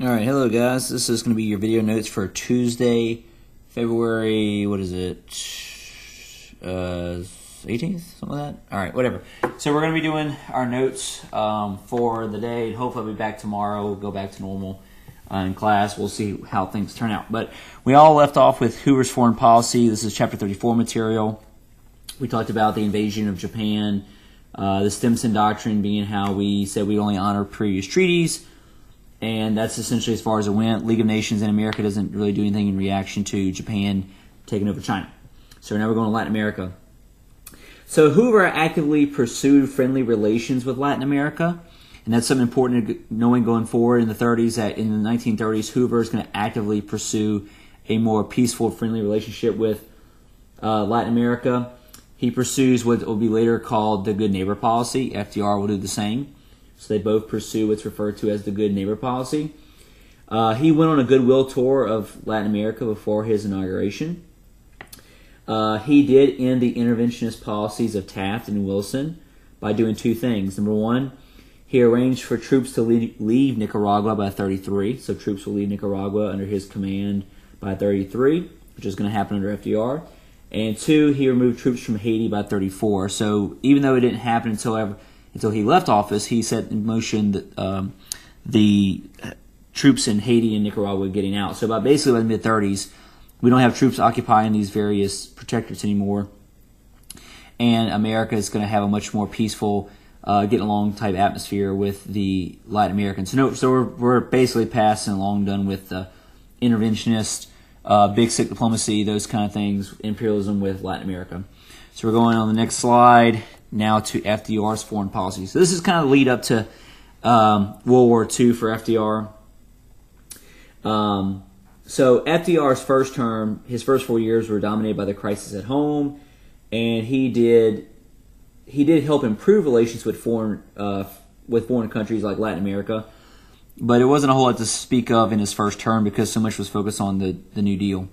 Alright, hello guys. This is going to be your video notes for Tuesday, February, what is it, 18th? Something like that? Alright, whatever. So we're going to be doing our notes for the day. Hopefully I'll be back tomorrow. We'll go back to normal in class. We'll see how things turn out. But we all left off with Hoover's foreign policy. This is chapter 34 material. We talked about the invasion of Japan, the Stimson Doctrine being how we said we only honor previous treaties. And that's essentially as far as it went. League of Nations in America doesn't really do anything in reaction to Japan taking over China. So now we're going to Latin America. So Hoover actively pursued friendly relations with Latin America. And that's something important knowing going forward in the 30s, that in the 1930s, Hoover is going to actively pursue a more peaceful, friendly relationship with Latin America. He pursues what will be later called the good neighbor policy. FDR will do the same. So they both pursue what's referred to as the good neighbor policy. He went on a goodwill tour of Latin America before his inauguration. He did end the interventionist policies of Taft and Wilson by doing two things. Number one, he arranged for troops to leave Nicaragua by 33. So troops will leave Nicaragua under his command by 33, which is going to happen under FDR. And two, he removed troops from Haiti by 34. So even though it didn't happen until he left office, he set in motion the troops in Haiti and Nicaragua getting out. So basically by the mid-30s, we don't have troops occupying these various protectorates anymore. And America is going to have a much more peaceful, getting along type atmosphere with the Latin Americans. So we're basically past and long done with interventionist, big stick diplomacy, those kind of things, imperialism with Latin America. So we're going on the next slide now to FDR's foreign policy. So this is kind of the lead up to World War II for FDR. So FDR's first term, his first 4 years were dominated by the crisis at home, and he did help improve relations with foreign countries like Latin America, but it wasn't a whole lot to speak of in his first term because so much was focused on the New Deal.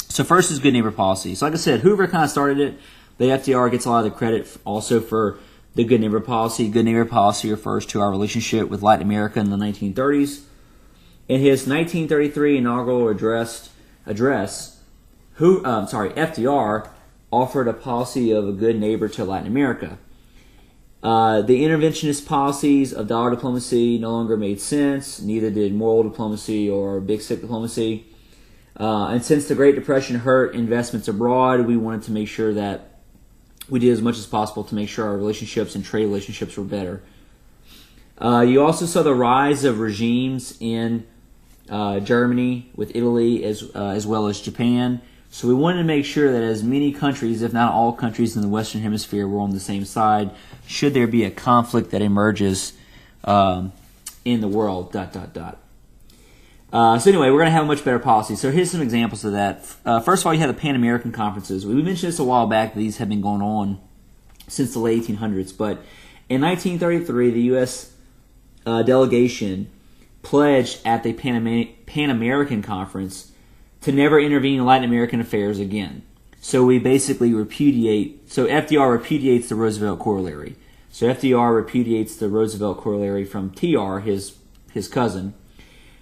So first is good neighbor policy. So like I said, Hoover kind of started it. The FDR gets a lot of the credit also for the good neighbor policy. Good neighbor policy refers to our relationship with Latin America in the 1930s. In his 1933 inaugural address, FDR offered a policy of a good neighbor to Latin America. The interventionist policies of dollar diplomacy no longer made sense. Neither did moral diplomacy or big stick diplomacy. And since the Great Depression hurt investments abroad, we wanted to make sure that we did as much as possible to make sure our relationships and trade relationships were better. You also saw the rise of regimes in Germany, with Italy, as well as Japan. So we wanted to make sure that as many countries, if not all countries in the Western Hemisphere, were on the same side, should there be a conflict that emerges in the world, ... So anyway, we're going to have a much better policy. So here's some examples of that. First of all, you have the Pan-American conferences. We mentioned this a while back. These have been going on since the late 1800s. But in 1933, the U.S. Delegation pledged at the Pan-American Conference to never intervene in Latin American affairs again. So we basically FDR repudiates the Roosevelt corollary. So FDR repudiates the Roosevelt corollary from TR, his cousin,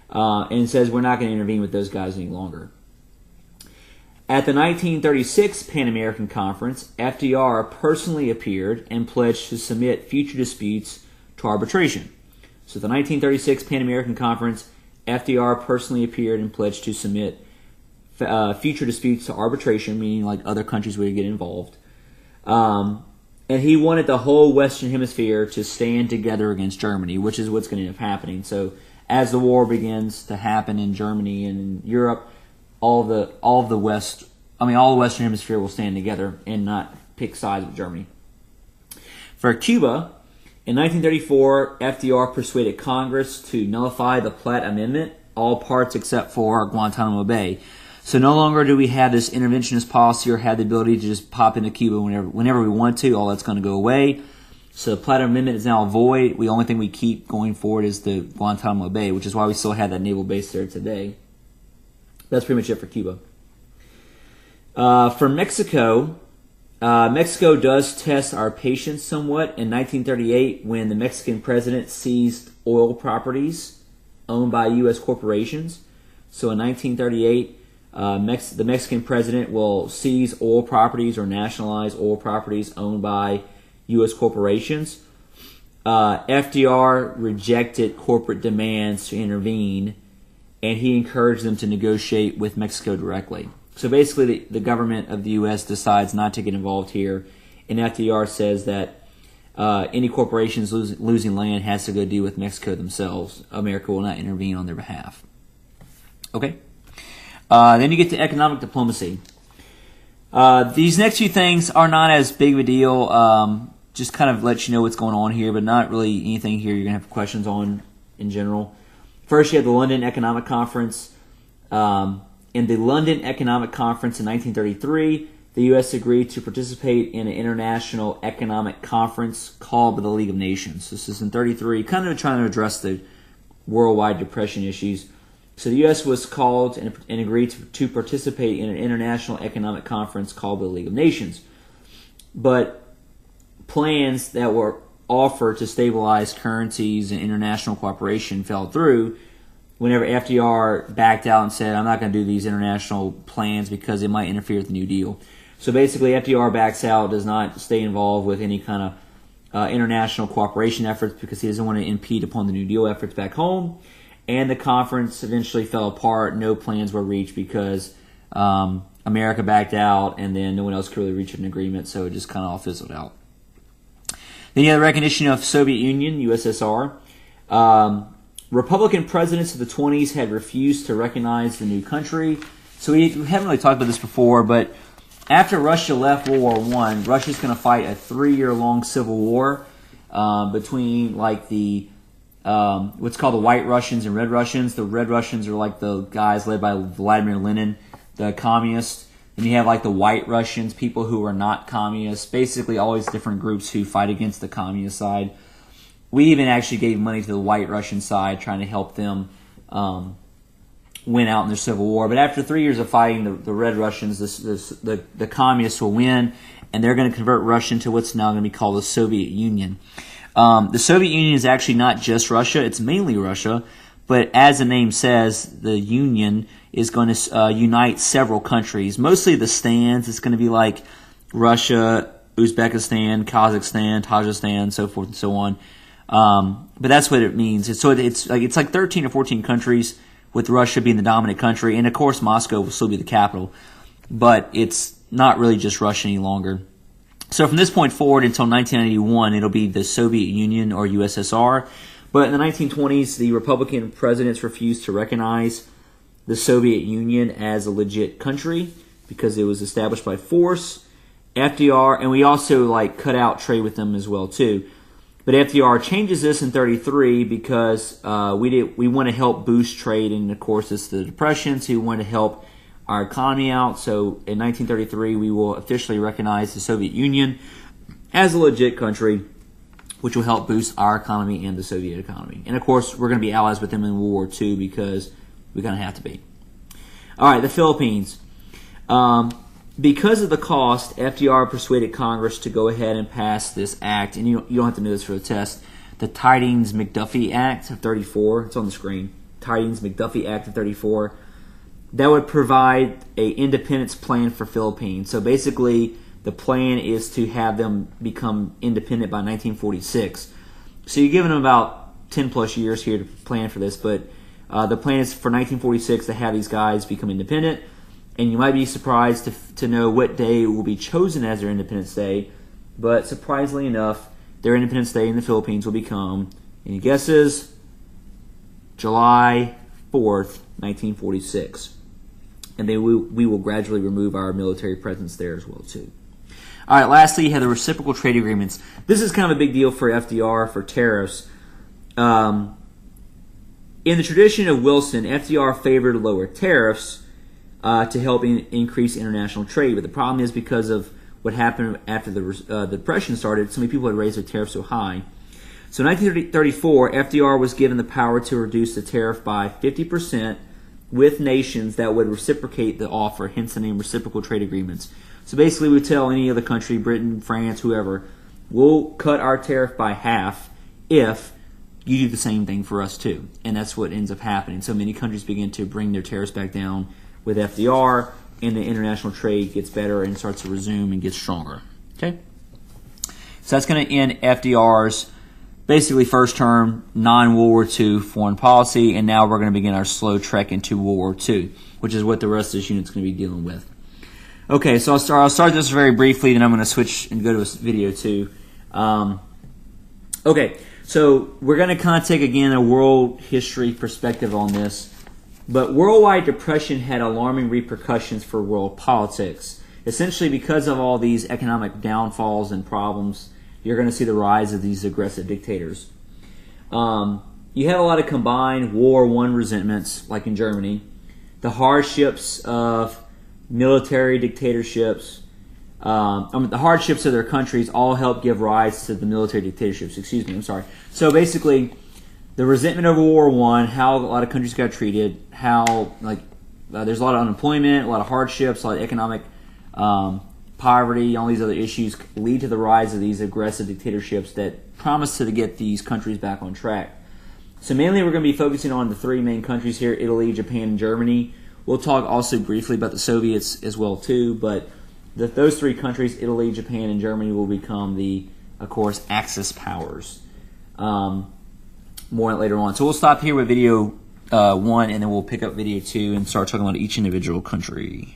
and says we're not going to intervene with those guys any longer. At the 1936 Pan American Conference, FDR personally appeared and pledged to submit future disputes to arbitration. So at the 1936 Pan American Conference, FDR personally appeared and pledged to submit future disputes to arbitration, meaning like other countries would get involved. And he wanted the whole Western Hemisphere to stand together against Germany, which is what's going to end up happening. So as the war begins to happen in Germany and in Europe, all the Western Hemisphere will stand together and not pick sides with Germany. For Cuba, in 1934, FDR persuaded Congress to nullify the Platt Amendment, all parts except for Guantanamo Bay. So no longer do we have this interventionist policy or have the ability to just pop into Cuba whenever we want to. All that's going to go away. So the Platt Amendment is now void. The only thing we keep going forward is the Guantanamo Bay, which is why we still have that naval base there today. That's pretty much it for Cuba. For Mexico, Mexico does test our patience somewhat in 1938 when the Mexican president seized oil properties owned by U.S. corporations. So in 1938, the Mexican president will seize oil properties or nationalize oil properties owned by U.S. corporations. FDR rejected corporate demands to intervene, and he encouraged them to negotiate with Mexico directly. So basically, the government of the U.S. decides not to get involved here, and FDR says that any corporations losing land has to go deal with Mexico themselves. America will not intervene on their behalf. Okay? Then you get to economic diplomacy. These next few things are not as big of a deal. Just kind of let you know what's going on here, but not really anything here you're going to have questions on in general. First, you have the London Economic Conference. In the London Economic Conference in 1933, the U.S. agreed to participate in an international economic conference called the League of Nations. This is in 1933, kind of trying to address the worldwide depression issues. So the U.S. was called and agreed to participate in an international economic conference called the League of Nations. But plans that were offered to stabilize currencies and international cooperation fell through whenever FDR backed out and said, I'm not going to do these international plans because it might interfere with the New Deal. So basically, FDR backs out, does not stay involved with any kind of international cooperation efforts because he doesn't want to impede upon the New Deal efforts back home. And the conference eventually fell apart. No plans were reached because America backed out, and then no one else could really reach an agreement, so it just kind of all fizzled out. Then you have the recognition of Soviet Union, USSR. Republican presidents of the 20s had refused to recognize the new country. So we haven't really talked about this before, but after Russia left World War I, Russia's going to fight a 3-year-long civil war between like the what's called the White Russians and Red Russians. The Red Russians are like the guys led by Vladimir Lenin, the communists. And you have like the White Russians, people who are not communists, basically all these different groups who fight against the communist side. We even actually gave money to the White Russian side, trying to help them win out in their civil war. But after 3 years of fighting, the Red Russians, the communists will win, and they're going to convert Russia into what's now going to be called the Soviet Union. The Soviet Union is actually not just Russia, it's mainly Russia. But as the name says, the Union is going to unite several countries. Mostly the stands. It's going to be like Russia, Uzbekistan, Kazakhstan, Tajikistan, so forth and so on. But that's what it means. It's like 13 or 14 countries, with Russia being the dominant country. And of course, Moscow will still be the capital. But it's not really just Russia any longer. So from this point forward until 1991, it'll be the Soviet Union or USSR. But in the 1920s, the Republican presidents refused to recognize the Soviet Union as a legit country because it was established by force. FDR, and we also cut out trade with them as well too. But FDR changes this in 1933 because we want to help boost trade, and of course it's the Depression, so we want to help our economy out. So in 1933, we will officially recognize the Soviet Union as a legit country, which will help boost our economy and the Soviet economy. And of course, we're going to be allies with them in World War II because we're going to have to be. All right, the Philippines. Because of the cost, FDR persuaded Congress to go ahead and pass this act, and you don't have to know this for the test, the Tydings-McDuffie Act of 1934. It's on the screen. Tydings-McDuffie Act of 1934. That would provide an independence plan for Philippines. So basically, the plan is to have them become independent by 1946. So you're giving them about 10 plus years here to plan for this, but the plan is for 1946 to have these guys become independent. And you might be surprised to know what day will be chosen as their Independence Day. But surprisingly enough, their Independence Day in the Philippines will become, any guesses? July 4th, 1946. And then we will gradually remove our military presence there as well too. All right, lastly, you have the reciprocal trade agreements. This is kind of a big deal for FDR, for tariffs. In the tradition of Wilson, FDR favored lower tariffs to help increase international trade. But the problem is because of what happened after the Depression started, so many people had raised their tariffs so high. So in 1934, FDR was given the power to reduce the tariff by 50% with nations that would reciprocate the offer, hence the name reciprocal trade agreements. So basically we would tell any other country, Britain, France, whoever, we'll cut our tariff by half if you do the same thing for us too. And that's what ends up happening. So many countries begin to bring their tariffs back down with FDR, and the international trade gets better and starts to resume and get stronger. Okay? So that's going to end FDR's basically first term, non-World War II foreign policy, and now we're going to begin our slow trek into World War II, which is what the rest of this unit's going to be dealing with. Okay, so I'll start this very briefly, then I'm going to switch and go to a video too. Okay, so we're going to kind of take again a world history perspective on this, but worldwide depression had alarming repercussions for world politics. Essentially, because of all these economic downfalls and problems, you're going to see the rise of these aggressive dictators. You have a lot of combined War I resentments, like in Germany, the hardships of military dictatorships, the hardships of their countries all help give rise to the military dictatorships. So basically, the resentment over World War I, how a lot of countries got treated, how there's a lot of unemployment, a lot of hardships, a lot of economic poverty, all these other issues lead to the rise of these aggressive dictatorships that promise to get these countries back on track. So mainly we're going to be focusing on the three main countries here, Italy, Japan, and Germany. We'll talk also briefly about the Soviets as well too, but those three countries, Italy, Japan, and Germany, will become the, of course, Axis powers. More on it later on. So we'll stop here with video 1, and then we'll pick up video 2 and start talking about each individual country.